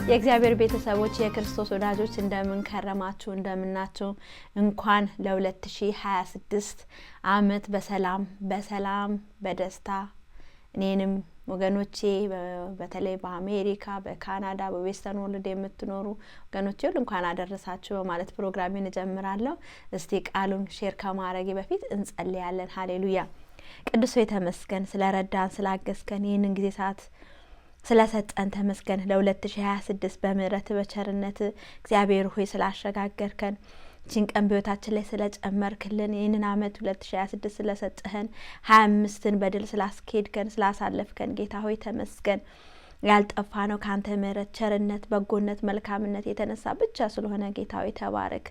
የእግዚአብሔር ቤተሰቦች የክርስቶስ ወዳጆች እንደምን ከረማችሁ እንደምናችሁ እንኳን ለ2026 አመት በሰላም በደስታ እኔንም ወገኖቼ በተለይ በአሜሪካ በካናዳ በዌስተርን ወርልድ የምትኖሩ ወገኖቼ ሁሉ እንኳን አደረሳችሁ ማለት ፕሮግራሜን እጀምራለሁ። እስቲ ቃሉን ሼር ከማድረጌ በፊት እንጸልያለን። ሃሌሉያ። ቅዱስ የተመስገን ስለረዳን ስላገዝከን ይህንን ጊዜ ሰዓት ስለሰጠን ተመስገን። ለ2026 በምህረት በቸርነት እግዚአብሔር ሆይ ስላሸጋገርከን ጭንቀን በህይወታችን ላይ ስለጨመርክልን ይህንን አመት 2026 ስለሰጠህን 25ን በድል ስላስኬድከን ስላሳለፍከን ጌታ ሆይ ተመስገን። ያልጠፋ ነው ካንተ ምህረት ቸርነት በጎነት መልካምነት የተነሳ ብቻ ስለሆነ ጌታ ሆይ ተባረክ።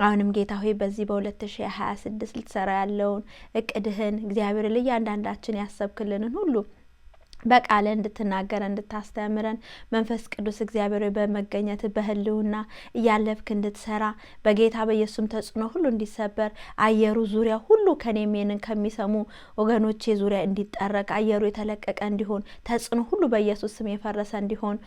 አሁንም ጌታ ሆይ በዚህ በ2026 ልትሰራ ያለውን እቅድህን እግዚአብሔር ለእያንዳንዳችን ያሰብክልንን ሁሉ በቃል እንድትናገር እንድታስተምረን መንፈስ ቅዱስ እግዚአብሔር በመገኘት በህልውና ያለፍክ እንድትሰራ በጌታ በኢየሱስም ተጽኖ ሁሉ እንዲሰበር አየሩ ዙሪያ ሁሉ ከኔሜንን ከሚሰሙ ወገኖቼ ዙሪያ እንዲጠረቅ አየሩ የተለቀቀ እንዲሆን ተጽኖ ሁሉ በኢየሱስ ስም የፈረሰ እንዲሆን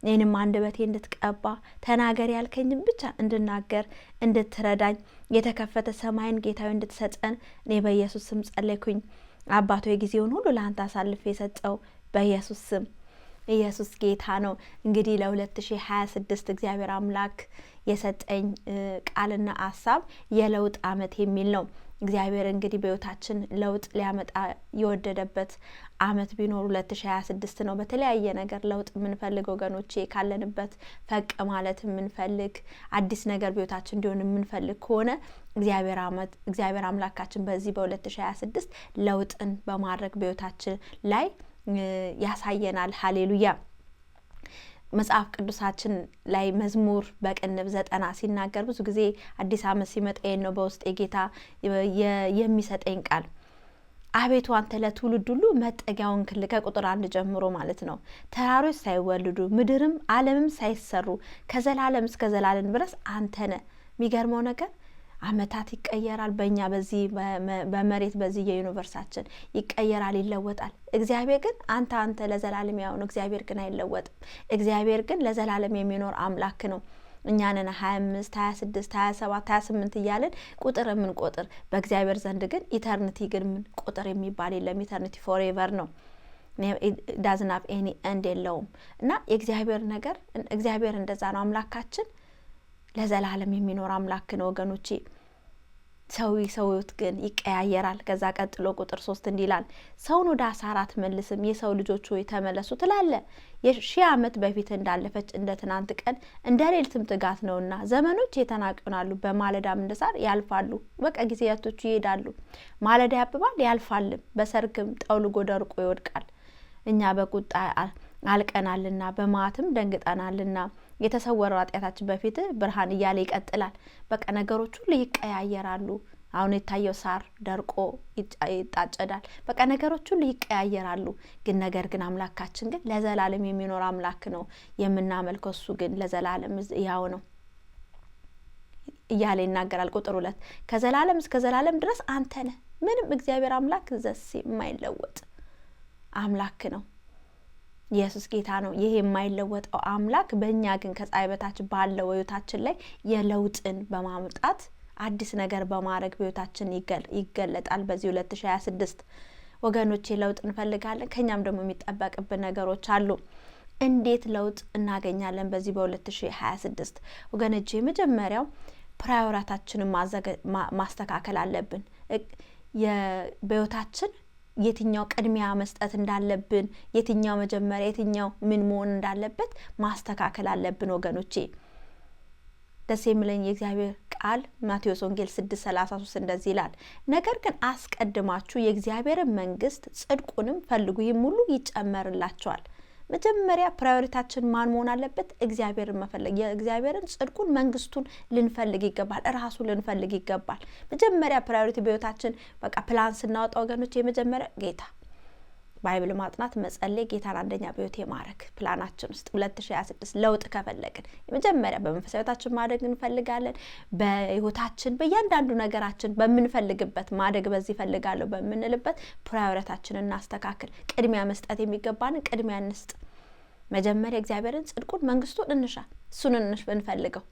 እኔንም አንደበቴ እንድትቀባ ተናገር ያልከኝም ብቻ እንድናገር እንድትረዳኝ የተከፈተ ሰማይን ጌታዬ እንድትሰጠን እኔ በኢየሱስ ስም ጸለይኩኝ። አባቶ የጊዜውን ሁሉ ለአንተ አሳልፌ የሰጠው በኢየሱስ ስም። ኢየሱስ ጌታ ነው። እንግዲህ ለ2026 እግዚአብሔር አምላክ የሰጠኝ ቃልና ሐሳብ የለውጥ አመት የሚል ነው። እግዚአብሔር እንግዲህ በህይወታችን ለውጥ ሊያመጣ የወደደበት አመት ቢኖር 2026 ነው። በተለያየ ነገር ለውጥ የምንፈልግ ወገኖቼ ካለንበት ፈቅ ማለት የምንፈልግ አዲስ ነገር በህይወታችን እንዲሆን የምንፈልግ ከሆነ እግዚአብሔር አምላካችን በዚህ በ2026 ለውጥን በማድረግ በህይወታችን ላይ ያሳየናል። ሃሌሉያ። መጽሐፍ ቅዱሳችን ላይ መዝሙር በቅንብ 90 ሲናገር ብዙ ጊዜ አዲስ አመት ሲመጣ ነው በውስጥ ጌታ የሚሰጠኝ ቃል አቤቱ አንተ ለትውልድ ሁሉ መጠጊያውን ክልል ከቁጥር 1 ጀምሮ ማለት ነው። ተራሮች ሳይወልዱ ምድርም ዓለምም ሳይሰሩ ከዘላለም እስከ ዘላለም ድረስ አንተ ነህ። የሚገርመው ነገር አመታት ይቀየራል። በእኛ በዚህ በመሬት በዚህ የዩኒቨርሳችን ይቀየራል ይለወጣል። እግዚአብሔር ግን አንተ ለዘላለም ያው ነው። እግዚአብሔር ግን አይለወጥም። እግዚአብሔር ግን ለዘላለም የሚኖር አምላክ ነው። እኛንን 25 26 27 28 እያለን ቁጥር ምን ቁጥር በእግዚአብሔር ዘንድ ግን ኢተርኒቲ ግን ምን ቁጥር የሚባል የለም። ኢተርኒቲ ፎርኤቨር ነው። ዳዝንት ሃቭ ኤኒ ኤንድ የለውም። እና የእግዚአብሔር ነገር እግዚአብሔር እንደዛ ነው። አምላካችን ለዘላለም የሚኖር አምላክ ነው ወገኖቼ። ሰውት ግን ይቀያየራል። ከዛ ቀጥሎ ቁጥር 3 እንዲላል ሰውን ወደ አሳራት መልስም የሰው ልጆች ሆይ ተመለሱ ትላለ። የሺህ አመት በፊት እንዳለፈች እንደ ትናንት ቀን እንደ ሌሊትም ትጋት ነውና ዘመኖች የተናቀናሉ በማለዳም እንደሳር ያልፋሉ። በቃ ጊዜያቶቹ ይሄዳሉ። ማለዳ ያብባል ያልፋልም፣ በሰርክም ጠውልጎ ደርቆ ይወድቃል። እኛ በቁጣ አልቀናልና በማትም ደንግጠናልና የተሰወረው ኃጢአታችን በፊት ብርሃን እያለ ይቀጥላል። በቃ ነገሮች ሁሉ ይቀያየራሉ። አሁን የታየው ሳር ደርቆ ይጣጨዳል። በቃ ነገሮች ሁሉ ይቀያየራሉ። ነገር ግን አምላካችን ግን ለዘላለም የሚኖር አምላክ ነው የምናመልከው። እሱ ግን ለዘላለም ያው ነው እያለ ይናገራል። ቁጥር 2 ከዘላለም እስከ ዘላለም ድረስ አንተ ነህ። ምንም እግዚአብሔር አምላክ ዘስ የማይለወጥ አምላክ ነው። ኢየሱስ ጌታ ነው። ይሄ የማይለወጠው አምላክ በእኛ ግን ከፀሐይ በታች ባለው ህይወታችን ላይ የለውጥን በማምጣት አዲስ ነገር በማድረግ ህይወታችን ይገለጣል። በዚህ 2026 ወገኖቼ ለውጥ እንፈልጋለን። ከኛም ደግሞ የሚጠበቅብን ነገሮች አሉ። እንዴት ለውጥ እናገኛለን? በዚህ በ2026 ወገኖቼ መጀመሪያው ፕራዮሪቲያችንን ማስተካከል አለብን። በህይወታችን የትኛው ቅድሚያ መስጠት እንዳለብን የትኛው መጀመሪያ የትኛው ምን መሆን እንዳለበት ማስተካከል አለብን ወገኖቼ። ደስ የሚለኝ የእግዚአብሔር ቃል ማቴዎስ ወንጌል 6:33 እንደዚህ ይላል፣ ነገር ግን አስቀድማችሁ የእግዚአብሔርን መንግስት ጽድቁንም ፈልጉ ይህም ሁሉ ይጨመርላችኋል። መጀመሪያ ፕራዮሪቲያችን ማን መሆን አለበት? እግዚአብሔርን መፈለግ። የእግዚአብሔርን ጽድቁን መንግስቱን ልንፈልግ ይገባል። ራሱ ልንፈልግ ይገባል። መጀመሪያ ፕራዮሪቲ በህይወታችን በቃ ፕላን ስናወጣ ወገኖች የመጀመሪያ ጌታ ባይብል ማጥናት መጸለይ ጌታን አንደኛ በህይወት የማረክ ፕላናችን ውስጥ 2026 ለውጥ ከፈለግን የመጀመሪያ በመንፈሳዊታችን ማደግ እንፈልጋለን። በህይወታችን በእያንዳንዱ ነገራችን በምንፈልግበት ማደግ በዚህ ፈልጋለሁ በምንልበት ፕራዮሪቲያችንን እናስተካክል። ቅድሚያ መስጠት የሚገባን ቅድሚያ እንስጥ። መጀመሪያ እግዚአብሔርን ጽድቁን መንግስቱን እንሻ እሱን እንፈልገው።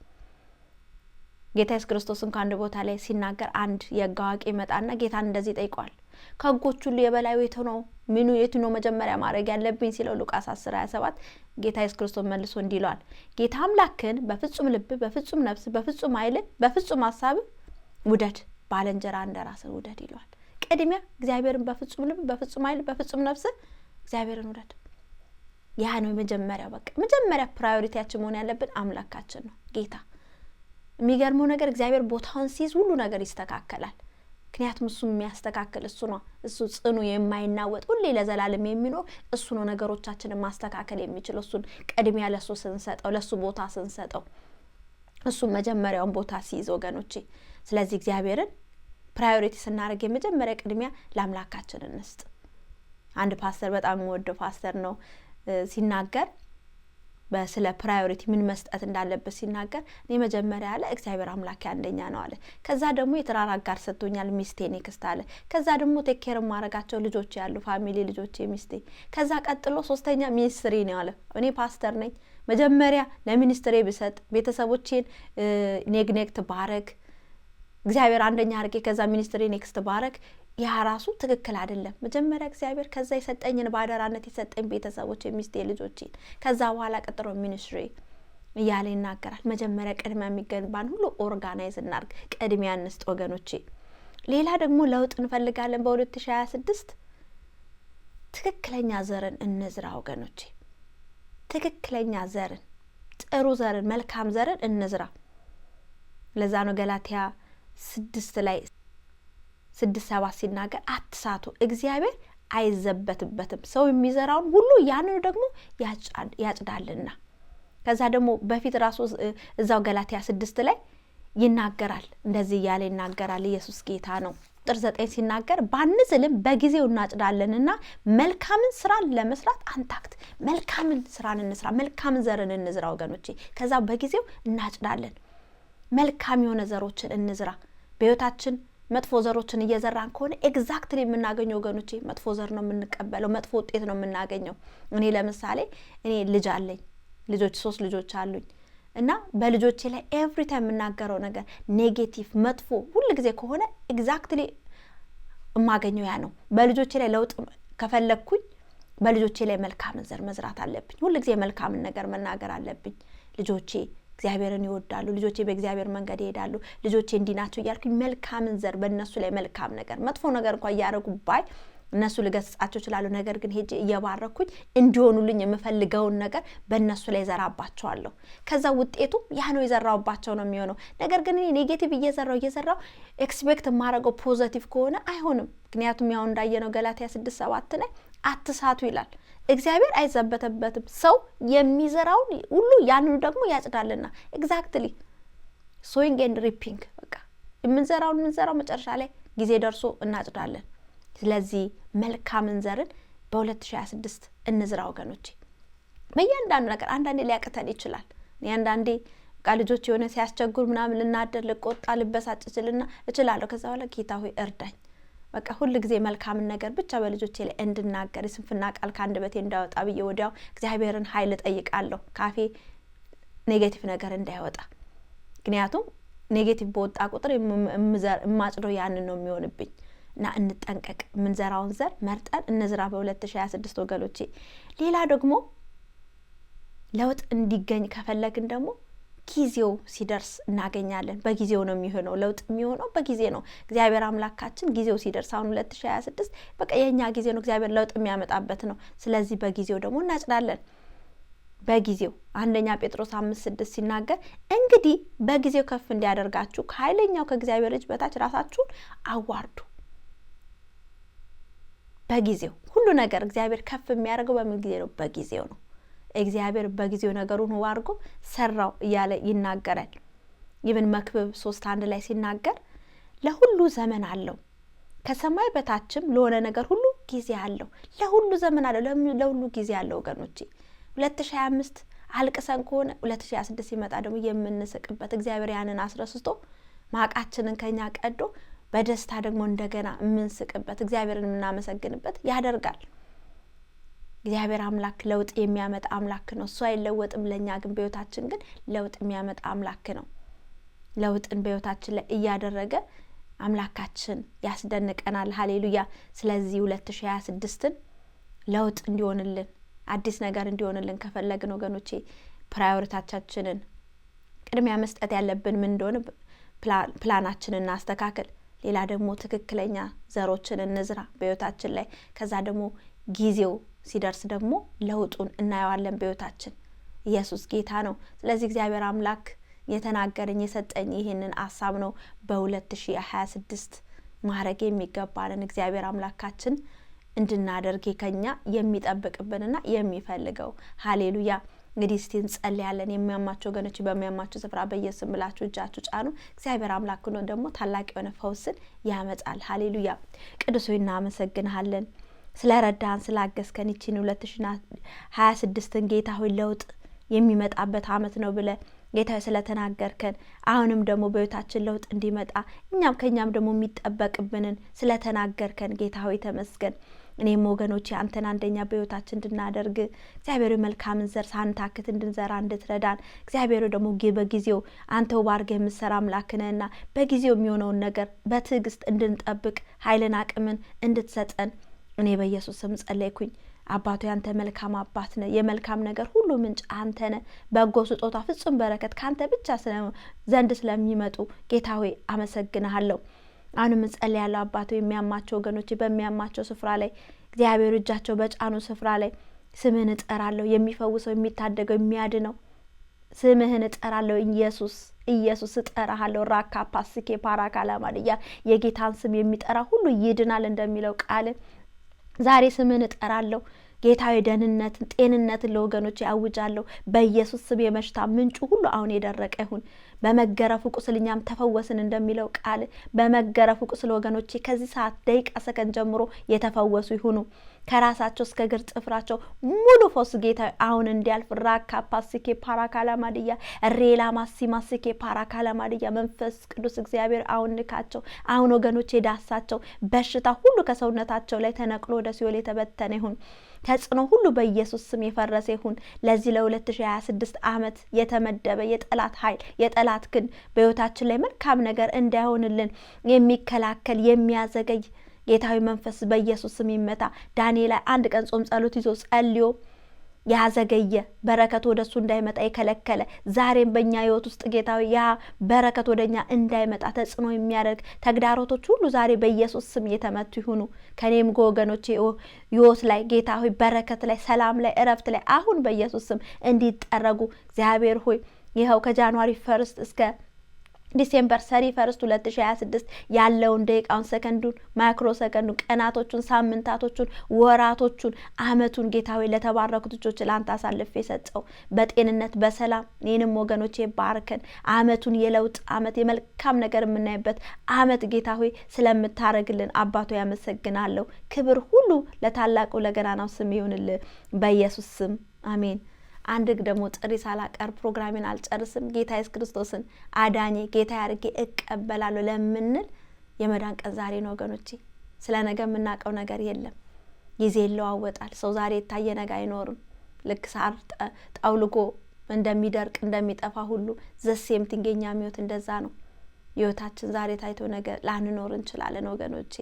ጌታ ኢየሱስ ክርስቶስን ከአንድ ቦታ ላይ ሲናገር አንድ የሕግ አዋቂ መጣና ጌታን እንደዚህ ጠይቋል። ከሕጎች ሁሉ የበላዩ የቱ ነው? ምኑ የቱ ነው መጀመሪያ ማድረግ ያለብኝ ሲለው ሉቃስ 10:27 ጌታ ኢየሱስ ክርስቶስ መልሶ እንዲህ ይለዋል፣ ጌታ አምላክን በፍጹም ልብ፣ በፍጹም ነፍስ፣ በፍጹም ኃይል፣ በፍጹም ሐሳብ ውደድ፣ ባልንጀራ እንደራስህ ውደድ ይለዋል። ቅድሚያ እግዚአብሔርን በፍጹም ልብ፣ በፍጹም ኃይል፣ በፍጹም ነፍስ እግዚአብሔርን ውደድ። ያ ነው የመጀመሪያው። በቃ መጀመሪያ ፕራዮሪቲያችን መሆን ያለብን አምላካችን ነው ጌታ። የሚገርመው ነገር እግዚአብሔር ቦታውን ሲይዝ ሁሉ ነገር ይስተካከላል። ምክንያቱም እሱ የሚያስተካክል እሱ ነው። እሱ ጽኑ የማይናወጥ ሁሌ ለዘላለም የሚኖር እሱ ነው። ነገሮቻችንን ማስተካከል የሚችል እሱን ቅድሚያ ለሱ ስንሰጠው፣ ለሱ ቦታ ስንሰጠው፣ እሱ መጀመሪያውን ቦታ ሲይዝ ወገኖቼ። ስለዚህ እግዚአብሔርን ፕራዮሪቲ ስናደርግ የመጀመሪያ ቅድሚያ ለአምላካችን እንስጥ። አንድ ፓስተር በጣም የምወደው ፓስተር ነው ሲናገር በስለ ፕራዮሪቲ ምን መስጠት እንዳለበት ሲናገር እኔ መጀመሪያ ያለ እግዚአብሔር አምላክ አንደኛ ነው አለ። ከዛ ደግሞ የተራራ ጋር ሰጥቶኛል ሚስቴ ኔክስት አለ። ከዛ ደግሞ ቴኬር ማረጋቸው ልጆች ያሉ ፋሚሊ ልጆች ሚስቴ። ከዛ ቀጥሎ ሶስተኛ ሚኒስትሪ ነው አለ። እኔ ፓስተር ነኝ። መጀመሪያ ለሚኒስትሪ ብሰጥ ቤተሰቦቼን ኔግኔክት ባረግ እግዚአብሔር አንደኛ አርጌ ከዛ ሚኒስትሪ ኔክስት ባረግ ያ ራሱ ትክክል አይደለም። መጀመሪያ እግዚአብሔር ከዛ የሰጠኝን ባደራነት የሰጠኝ ቤተሰቦች ሚስቴ ልጆችን ከዛ በኋላ ቀጥሎ ሚኒስትሪ እያለ ይናገራል። መጀመሪያ ቅድሚያ የሚገባን ሁሉ ኦርጋናይዝ እናርግ፣ ቅድሚያ እንስጥ ወገኖቼ። ሌላ ደግሞ ለውጥ እንፈልጋለን በ2026 ትክክለኛ ዘርን እንዝራ ወገኖቼ። ትክክለኛ ዘርን፣ ጥሩ ዘርን፣ መልካም ዘርን እንዝራ። ለዛ ነው ገላትያ 6:7 ሲናገር አትሳቱ፣ እግዚአብሔር አይዘበትበትም፣ ሰው የሚዘራውን ሁሉ ያንኑ ደግሞ ያጭዳልና። ከዛ ደግሞ በፊት ራሱ እዛው ገላትያ 6 ላይ ይናገራል። እንደዚህ እያለ ይናገራል። ኢየሱስ ጌታ ነው። ቁጥር 9 ሲናገር ባንዝልም በጊዜው እናጭዳለንና መልካምን ስራን ለመስራት አንታክት። መልካምን ስራን እንስራ፣ መልካምን ዘርን እንዝራ ወገኖቼ። ከዛ በጊዜው እናጭዳለን። መልካም የሆነ ዘሮችን እንዝራ። በህይወታችን መጥፎ ዘሮችን እየዘራን ከሆነ ኤግዛክትሊ የምናገኘው ወገኖቼ መጥፎ ዘር ነው የምንቀበለው፣ መጥፎ ውጤት ነው የምናገኘው። እኔ ለምሳሌ ልጅ አለኝ፣ 3 ልጆች አሉኝ እና በልጆቼ ላይ ኤቭሪ ታይም የምናገረው ነገር ኔጌቲቭ መጥፎ ሁሉ ጊዜ ከሆነ ኤግዛክትሊ የማገኘው ያ ነው። በልጆቼ ላይ ለውጥ ከፈለኩኝ በልጆቼ ላይ መልካም ዘር መዝራት አለብኝ። ሁሉ ጊዜ መልካም ነገር መናገር አለብኝ። ልጆቼ እግዚአብሔርን ይወዳሉ፣ ልጆቼ በእግዚአብሔር መንገድ ይሄዳሉ፣ ልጆቼ እንዲናቸው እያልኩኝ መልካም ዘር በእነሱ ላይ መልካም ነገር መጥፎ ነገር እንኳን እያደረጉ ባይ እነሱ ልገስጻቸው ይችላሉ። ነገር ግን ሄጄ እየባረኩኝ እንዲሆኑልኝ የምፈልገውን ነገር በእነሱ ላይ ዘራባቸዋለሁ። ከዛ ውጤቱ ያ ነው የዘራውባቸው ነው የሚሆነው። ነገር ግን እኔ ኔጌቲቭ እየዘራው ኤክስፔክት የማደርገው ፖዚቲቭ ከሆነ አይሆንም። ምክንያቱም ያው እንዳየነው ገላትያ 6:7 ላይ አትሳቱ ይላል። እግዚአብሔር አይዘበተበትም፣ ሰው የሚዘራውን ሁሉ ያንኑ ደግሞ ያጭዳልና። ኤግዛክትሊ ሶዊንግ ኤንድ ሪፒንግ፣ በቃ የምንዘራውን መጨረሻ ላይ ጊዜ ደርሶ እናጭዳለን። ስለዚህ መልካምን ዘርን በ2026 እንዝራ ወገኖቼ። በእያንዳንዱ ነገር አንዳንዴ ሊያቅተን ይችላል። አንዳንዴ ልጆች የሆነ ሲያስቸግሩ ምናምን ልናደር፣ ልቆጣ፣ ልበሳጭ እችላለሁ። ከዛ በኋላ ጌታ ሆይ እርዳኝ፣ በቃ ሁሉ ጊዜ መልካምን ነገር ብቻ በልጆቼ ላይ እንድናገር፣ የስንፍና ቃል ከአንደበቴ እንዳይወጣ ብዬ ወዲያው እግዚአብሔርን ኃይል ጠይቃለሁ፣ ካፌ ኔጌቲቭ ነገር እንዳይወጣ። ምክንያቱም ኔጌቲቭ በወጣ ቁጥር የማጭደው ያንን ነው የሚሆንብኝ። እና እንጠንቀቅ፣ ምንዘራውን ዘር መርጠን እንዝራ በ2026 ወገኖቼ። ሌላ ደግሞ ለውጥ እንዲገኝ ከፈለግን ደግሞ ጊዜው ሲደርስ እናገኛለን። በጊዜው ነው የሚሆነው፣ ለውጥ የሚሆነው በጊዜ ነው። እግዚአብሔር አምላካችን ጊዜው ሲደርስ፣ አሁን 2026 በቃ የኛ ጊዜ ነው፣ እግዚአብሔር ለውጥ የሚያመጣበት ነው። ስለዚህ በጊዜው ደግሞ እናጭዳለን። በጊዜው 1 ጴጥሮስ 5:6 ሲናገር እንግዲህ በጊዜው ከፍ እንዲያደርጋችሁ ከኃይለኛው ከእግዚአብሔር እጅ በታች ራሳችሁን አዋርዱ። በጊዜው ሁሉ ነገር እግዚአብሔር ከፍ የሚያደርገው በምን ጊዜ ነው? በጊዜው ነው። እግዚአብሔር በጊዜው ነገሩን አድርጎ ሰራው እያለ ይናገራል። ይብን መክብብ 3:1 ላይ ሲናገር ለሁሉ ዘመን አለው፣ ከሰማይ በታችም ለሆነ ነገር ሁሉ ጊዜ አለው። ለሁሉ ዘመን አለው፣ ለሁሉ ጊዜ አለው ወገኖቼ። 2025 አልቅሰን ከሆነ 2026 ሲመጣ ደግሞ የምንስቅበት፣ እግዚአብሔር ያንን አስረስቶ ማቃችንን ከኛ ቀዶ በደስታ ደግሞ እንደገና የምንስቅበት፣ እግዚአብሔርን የምናመሰግንበት ያደርጋል። እግዚአብሔር አምላክ ለውጥ የሚያመጣ አምላክ ነው። እሱ አይለወጥም። ለኛ ግን በህይወታችን ግን ለውጥ የሚያመጣ አምላክ ነው። ለውጥን በህይወታችን ላይ እያደረገ አምላካችን ያስደንቀናል። ሃሌሉያ። ስለዚህ 2026ን ለውጥ እንዲሆንልን አዲስ ነገር እንዲሆንልን ከፈለግን ወገኖቼ ፕራዮሪቲያችንን ቅድሚያ መስጠት ያለብን ምን እንደሆነ ፕላናችንን እናስተካክል። ሌላ ደግሞ ትክክለኛ ዘሮችን እንዝራ በህይወታችን ላይ። ከዛ ደግሞ ጊዜው ሲደርስ ደግሞ ለውጡን እናየዋለን በህይወታችን። ኢየሱስ ጌታ ነው። ስለዚህ እግዚአብሔር አምላክ የተናገረኝ የሰጠኝ ይሄንን ሐሳብ ነው። በ2026 ማድረግ የሚገባንን እግዚአብሔር አምላካችን እንድናደርግ ከኛ የሚጠብቅብንና የሚፈልገው። ሃሌሉያ። እንግዲህ እስቲ እንጸልያለን። የሚያማቸው ወገኖች በሚያማቸው ስፍራ በኢየሱስ ብላችሁ እጃችሁ ጫኑ። እግዚአብሔር አምላክ ነው ደግሞ ታላቅ የሆነ ፈውስን ያመጣል። ሃሌሉያ። ቅዱሶይ እናመሰግንሃለን ስለረዳን ስላገዝከን ይቺን 2026ን ጌታ ሆይ ለውጥ የሚመጣበት አመት ነው ብለ ጌታ ስለተናገርከን አሁንም ደግሞ በህይወታችን ለውጥ እንዲመጣ እኛም ከኛም ደግሞ የሚጠበቅብንን ስለተናገርከን ጌታ ሆይ ተመስገን። እኔም ወገኖቼ አንተን አንደኛ በህይወታችን እንድናደርግ እግዚአብሔር መልካምን ዘር ሳንታክት እንድንዘራ እንድትረዳን እግዚአብሔር ደግሞ በጊዜው አንተው ባርገ የምትሰራ አምላክ ነህና በጊዜው የሚሆነውን ነገር በትዕግስት እንድንጠብቅ ኃይልን አቅምን እንድትሰጠን እኔ በኢየሱስ ስም ጸለይኩኝ። አባቱ ያንተ መልካም አባት ነህ። የመልካም ነገር ሁሉ ምንጭ አንተ ነህ። በጎ ስጦታ ፍጹም በረከት ካንተ ብቻ ዘንድ ስለሚመጡ ጌታ ሆይ አመሰግንሃለሁ። አሁንም ጸልያለሁ አባቱ የሚያማቸው ወገኖች በሚያማቸው ስፍራ ላይ እግዚአብሔር እጃቸው በጫኑ ስፍራ ላይ ስምህን እጠራለሁ። የሚፈውሰው የሚታደገው የሚያድነው ስምህን እጠራለሁ። ኢየሱስ እጠራሃለሁ። ራካ ፓስኬ ፓራካላማልያ የጌታን ስም የሚጠራ ሁሉ ይድናል እንደሚለው ቃል ዛሬ ስምህን እጠራለሁ። ጌታዊ ደህንነትን ጤንነትን ለወገኖች ያውጃለሁ። በኢየሱስ ስም የመሽታ ምንጩ ሁሉ አሁን የደረቀ ይሁን። በመገረፉ ቁስል እኛም ተፈወስን እንደሚለው ቃል በመገረፉ ቁስል ወገኖቼ ከዚህ ሰዓት ደቂቃ ሰከንድ ጀምሮ የተፈወሱ ይሁኑ። ከራሳቸው እስከ እግር ጥፍራቸው ሙሉ ፈውስ ጌታ አሁን እንዲያልፍ ራካ ፓስኬ ፓራካላማዲያ ሬላ ማሲኬ ፓራካላማዲያ መንፈስ ቅዱስ እግዚአብሔር አሁን ንካቸው። አሁን ወገኖቼ ዳሳቸው። በሽታ ሁሉ ከሰውነታቸው ላይ ተነቅሎ ወደ ሲኦል የተበተነ ይሁን። ተጽዕኖ ሁሉ በኢየሱስ ስም የፈረሰ ይሁን። ለዚህ ለ2026 አመት የተመደበ የጠላት ኃይል የጠላት ግን በህይወታችን ላይ መልካም ነገር እንዳይሆንልን የሚከላከል የሚያዘገይ ጌታዊ መንፈስ በኢየሱስ ስም ይመታ። ዳንኤል አንድ ቀን ጾም ጸሎት ይዞ ጸልዮ ያዘገየ በረከት ወደሱ እንዳይመጣ የከለከለ ዛሬም በእኛ ህይወት ውስጥ ጌታዊ ያ በረከት ወደኛ እንዳይመጣ ተጽዕኖ የሚያደርግ ተግዳሮቶች ሁሉ ዛሬ በኢየሱስ ስም የተመቱ ይሁኑ። ከኔም ወገኖቼ ህይወት ላይ ጌታዊ በረከት ላይ ሰላም ላይ እረፍት ላይ አሁን በኢየሱስ ስም እንዲጠረጉ እግዚአብሔር ሆይ ይኸው ከጃንዋሪ 1 እስከ ዲሴምበር 31 2026 ያለውን ደቂቃውን ሰከንዱን ማይክሮ ሰከንዱን ቀናቶቹን ሳምንታቶቹን ወራቶቹን አመቱን ጌታዊ ለተባረኩት ልጆች ላንተ አሳልፌ የሰጠው በጤንነት በሰላም እኔንም ወገኖቼ ባርከን አመቱን የለውጥ አመት የመልካም ነገር የምናይበት አመት ጌታዊ ስለምታረግልን አባቶ ያመሰግናለሁ። ክብር ሁሉ ለታላቁ ለገናናው ስም ይሁንልህ በኢየሱስ ስም አሜን። አንድ ደግሞ ጥሪ ሳላቀር ፕሮግራሜን አልጨርስም። ጌታ ኢየሱስ ክርስቶስን አዳኜ ጌታ ያርጌ እቀበላለሁ ለምንል የመዳን ቀን ዛሬ ነው ወገኖቼ። ስለ ነገ የምናውቀው ነገር የለም። ጊዜ ይለዋወጣል። ሰው ዛሬ የታየ ነገ አይኖርም። ልክ ሳር ጠውልጎ እንደሚደርቅ እንደሚጠፋ ሁሉ ዘሴም ትንገኛ ሚወት እንደዛ ነው። ህይወታችን ዛሬ ታይቶ ነገ ላንኖር እንችላለን ወገኖቼ።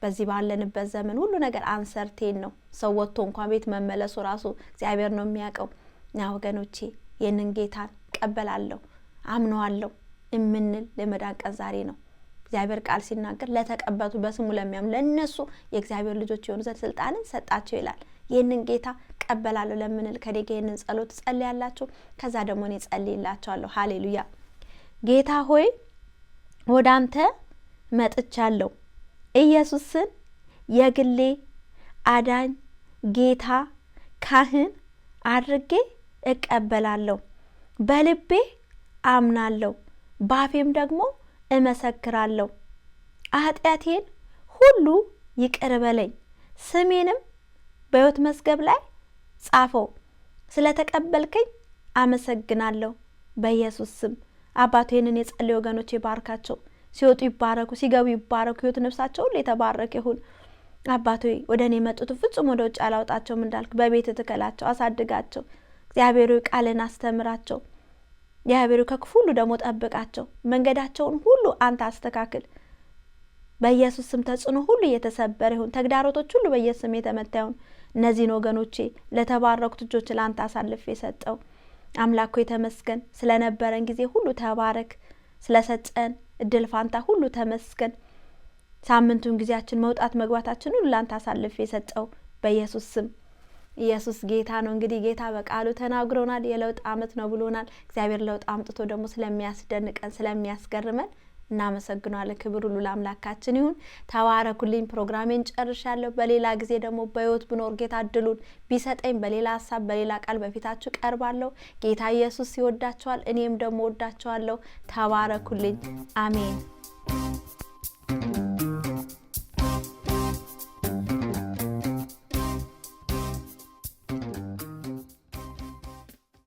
በዚህ ባለንበት ዘመን ሁሉ ነገር አንሰርቴን ነው። ሰው ወጥቶ እንኳን ቤት መመለሱ ራሱ እግዚአብሔር ነው የሚያውቀው። ና ወገኖቼ የንን ጌታን ቀበላለሁ አምነዋለሁ እምንል ለመዳን ቀን ዛሬ ነው። እግዚአብሔር ቃል ሲናገር ለተቀበቱ በስሙ ለሚያምኑ ለነሱ የእግዚአብሔር ልጆች የሆኑ ዘንድ ስልጣንን ሰጣቸው ይላል። ይህንን ጌታ ቀበላለሁ ለምንል ከደገ ይህንን ጸሎት ጸልያላችሁ። ከዛ ደግሞ እኔ ጸልይላችኋለሁ። ሃሌሉያ። ጌታ ሆይ ወደ አንተ መጥቻለሁ። ኢየሱስን የግሌ አዳኝ ጌታ ካህን አድርጌ እቀበላለሁ። በልቤ አምናለሁ፣ ባፌም ደግሞ እመሰክራለሁ። ኃጢአቴን ሁሉ ይቅር በለኝ፣ ስሜንም በሕይወት መዝገብ ላይ ጻፈው። ስለተቀበልከኝ አመሰግናለሁ በኢየሱስ ስም። አባቴንን የጸለዩ ወገኖች ይባርካቸው። ሲወጡ ይባረኩ፣ ሲገቡ ይባረኩ። ህይወት ነፍሳቸው ሁሉ የተባረከ ይሁን። አባቶ ወደ እኔ መጡት ፍጹም ወደ ውጭ አላውጣቸውም እንዳልክ በቤት ትከላቸው፣ አሳድጋቸው። እግዚአብሔር ቃልን አስተምራቸው። እግዚአብሔር ከክፉ ሁሉ ደግሞ ጠብቃቸው። መንገዳቸውን ሁሉ አንተ አስተካክል። በኢየሱስ ስም ተጽዕኖ ሁሉ የተሰበረ ይሁን። ተግዳሮቶች ሁሉ በኢየሱስ ስም የተመታ ይሁን። እነዚህን ወገኖቼ ለተባረኩት ልጆች ላንተ አሳልፌ ሰጠው። አምላክ ሆይ ተመስገን። ስለነበረን ጊዜ ሁሉ ተባረክ። ስለሰጠን እድል ፋንታ ሁሉ ተመስገን። ሳምንቱን ጊዜያችን መውጣት መግባታችን ሁሉ ላንተ አሳልፌ ሰጠው በኢየሱስ ስም። ኢየሱስ ጌታ ነው። እንግዲህ ጌታ በቃሉ ተናግሮናል። የለውጥ አመት ነው ብሎናል። እግዚአብሔር ለውጥ አምጥቶ ደግሞ ስለሚያስደንቀን ስለሚያስገርመን እናመሰግናለን። ክብር ሁሉ ለአምላካችን ይሁን። ተባረኩልኝ። ፕሮግራሜን ጨርሻለሁ። በሌላ ጊዜ ደግሞ በህይወት ብኖር ጌታ እድሉን ቢሰጠኝ በሌላ ሀሳብ በሌላ ቃል በፊታችሁ ቀርባለሁ። ጌታ ኢየሱስ ይወዳችኋል፣ እኔም ደግሞ ወዳችኋለሁ። ተባረኩልኝ። አሜን።